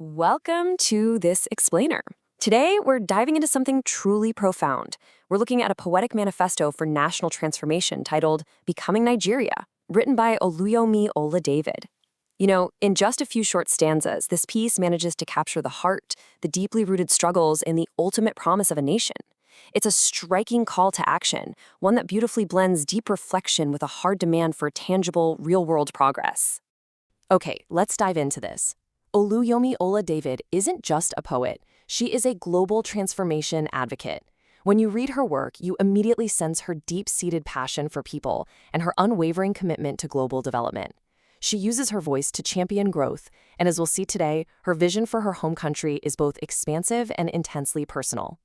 Welcome to this explainer. Today, we're diving into something truly profound. We're looking at a poetic manifesto for national transformation titled Becoming Nigeria, written by Oluyomi Ola David. In just a few short stanzas, this piece manages to capture the heart, the deeply rooted struggles, and the ultimate promise of a nation. It's a striking call to action, one that beautifully blends deep reflection with a hard demand for tangible, real-world progress. Okay, let's dive into this. Oluyomi Ola David isn't just a poet, she is a global transformation advocate. When you read her work, you immediately sense her deep-seated passion for people and her unwavering commitment to global development. She uses her voice to champion growth, and as we'll see today, her vision for her home country is both expansive and intensely personal.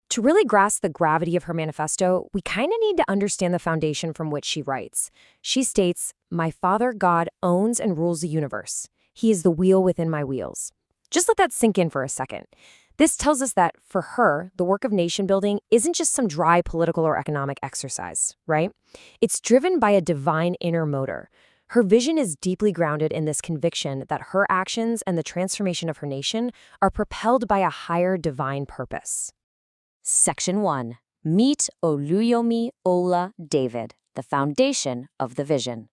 To really grasp the gravity of her manifesto, we kind of need to understand the foundation from which she writes. She states, "My Father God owns and rules the universe. He is the wheel within my wheels." Just let that sink in for a second. This tells us that, for her, the work of nation building isn't just some dry political or economic exercise, right? It's driven by a divine inner motor. Her vision is deeply grounded in this conviction that her actions and the transformation of her nation are propelled by a higher divine purpose. Section 1. Meet Oluyomi Ola David, the foundation of the vision.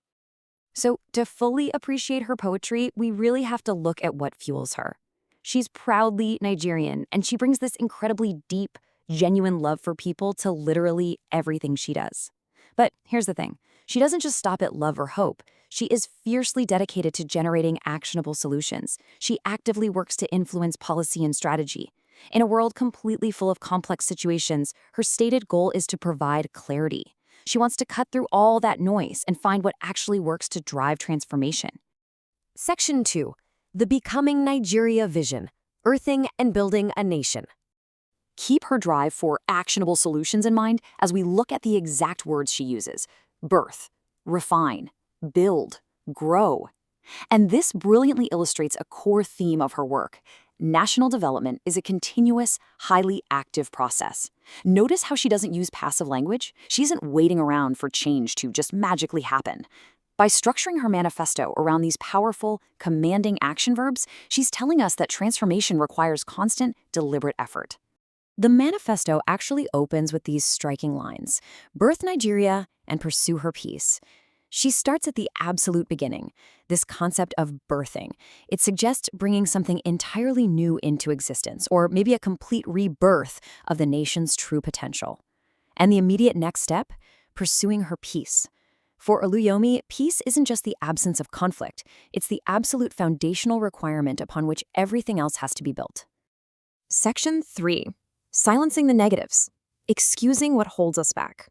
So, to fully appreciate her poetry, we really have to look at what fuels her. She's proudly Nigerian, and she brings this incredibly deep, genuine love for people to literally everything she does. But here's the thing. She doesn't just stop at love or hope. She is fiercely dedicated to generating actionable solutions. She actively works to influence policy and strategy. In a world completely full of complex situations, her stated goal is to provide clarity. She wants to cut through all that noise and find what actually works to drive transformation. Section 2. The Becoming Nigeria Vision, Earthing and Building a Nation. Keep her drive for actionable solutions in mind as we look at the exact words she uses: birth, refine, build, grow. And this brilliantly illustrates a core theme of her work. National development is a continuous, highly active process. Notice how she doesn't use passive language? She isn't waiting around for change to just magically happen. By structuring her manifesto around these powerful, commanding action verbs, she's telling us that transformation requires constant, deliberate effort. The manifesto actually opens with these striking lines: "Birth Nigeria and pursue her peace." She starts at the absolute beginning, this concept of birthing. It suggests bringing something entirely new into existence, or maybe a complete rebirth of the nation's true potential. And the immediate next step? Pursuing her peace. For Oluyomi, peace isn't just the absence of conflict, it's the absolute foundational requirement upon which everything else has to be built. Section 3. Silencing the negatives. Excusing what holds us back.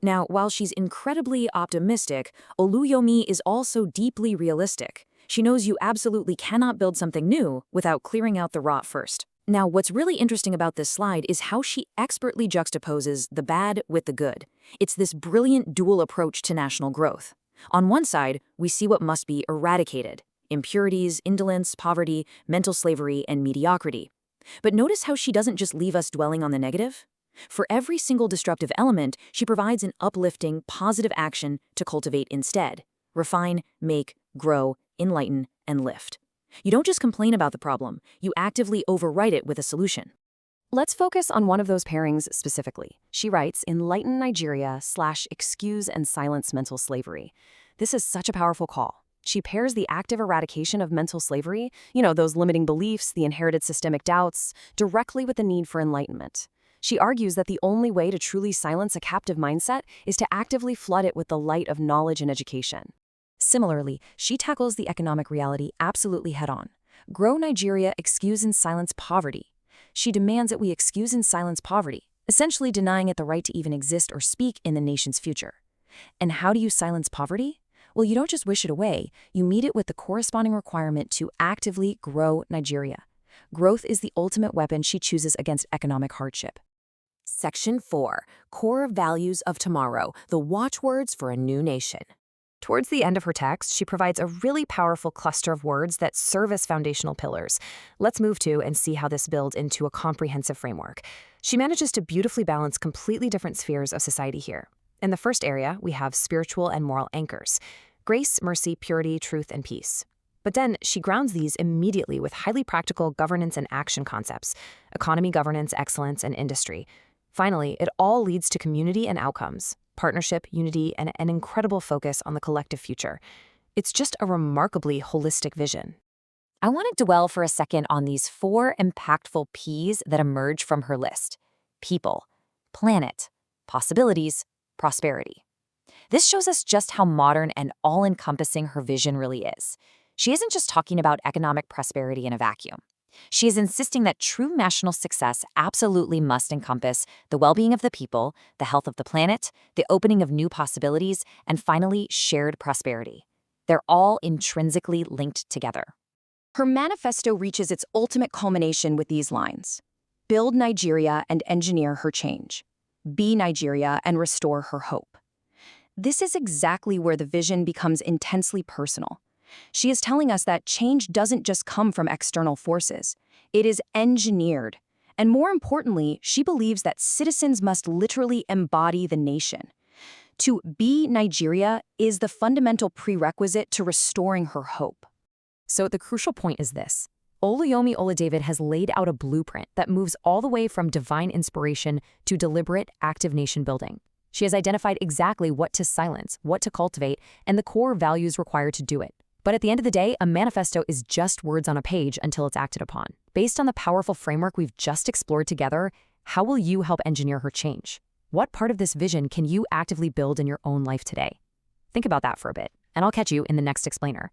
Now, while she's incredibly optimistic, Oluyomi is also deeply realistic. She knows you absolutely cannot build something new without clearing out the rot first. Now, what's really interesting about this slide is how she expertly juxtaposes the bad with the good. It's this brilliant dual approach to national growth. On one side, we see what must be eradicated: impurities, indolence, poverty, mental slavery, and mediocrity. But notice how she doesn't just leave us dwelling on the negative. For every single disruptive element, she provides an uplifting, positive action to cultivate instead. Refine, make, grow, enlighten, and lift. You don't just complain about the problem, you actively overwrite it with a solution. Let's focus on one of those pairings specifically. She writes, "Enlighten Nigeria / excuse and silence mental slavery." This is such a powerful call. She pairs the active eradication of mental slavery, those limiting beliefs, the inherited systemic doubts, directly with the need for enlightenment. She argues that the only way to truly silence a captive mindset is to actively flood it with the light of knowledge and education. Similarly, she tackles the economic reality absolutely head-on. Grow Nigeria, excuse and silence poverty. She demands that we excuse and silence poverty, essentially denying it the right to even exist or speak in the nation's future. And how do you silence poverty? Well, you don't just wish it away, you meet it with the corresponding requirement to actively grow Nigeria. Growth is the ultimate weapon she chooses against economic hardship. Section 4. Core Values of Tomorrow, the watchwords for a new nation. Towards the end of her text, she provides a really powerful cluster of words that serve as foundational pillars. Let's move to and see how this builds into a comprehensive framework. She manages to beautifully balance completely different spheres of society here. In the first area, we have spiritual and moral anchors: grace, mercy, purity, truth, and peace. But then she grounds these immediately with highly practical governance and action concepts: economy, governance, excellence, and industry. Finally, it all leads to community and outcomes, partnership, unity, and an incredible focus on the collective future. It's just a remarkably holistic vision. I want to dwell for a second on these 4 impactful P's that emerge from her list: people, planet, possibilities, prosperity. This shows us just how modern and all-encompassing her vision really is. She isn't just talking about economic prosperity in a vacuum. She is insisting that true national success absolutely must encompass the well-being of the people, the health of the planet, the opening of new possibilities, and finally, shared prosperity. They're all intrinsically linked together. Her manifesto reaches its ultimate culmination with these lines: build Nigeria and engineer her change. Be Nigeria and restore her hope. This is exactly where the vision becomes intensely personal. She is telling us that change doesn't just come from external forces. It is engineered. And more importantly, she believes that citizens must literally embody the nation. To be Nigeria is the fundamental prerequisite to restoring her hope. So the crucial point is this: Oluyomi Oladevid has laid out a blueprint that moves all the way from divine inspiration to deliberate, active nation building. She has identified exactly what to silence, what to cultivate, and the core values required to do it. But at the end of the day, a manifesto is just words on a page until it's acted upon. Based on the powerful framework we've just explored together, how will you help engineer her change? What part of this vision can you actively build in your own life today? Think about that for a bit, and I'll catch you in the next explainer.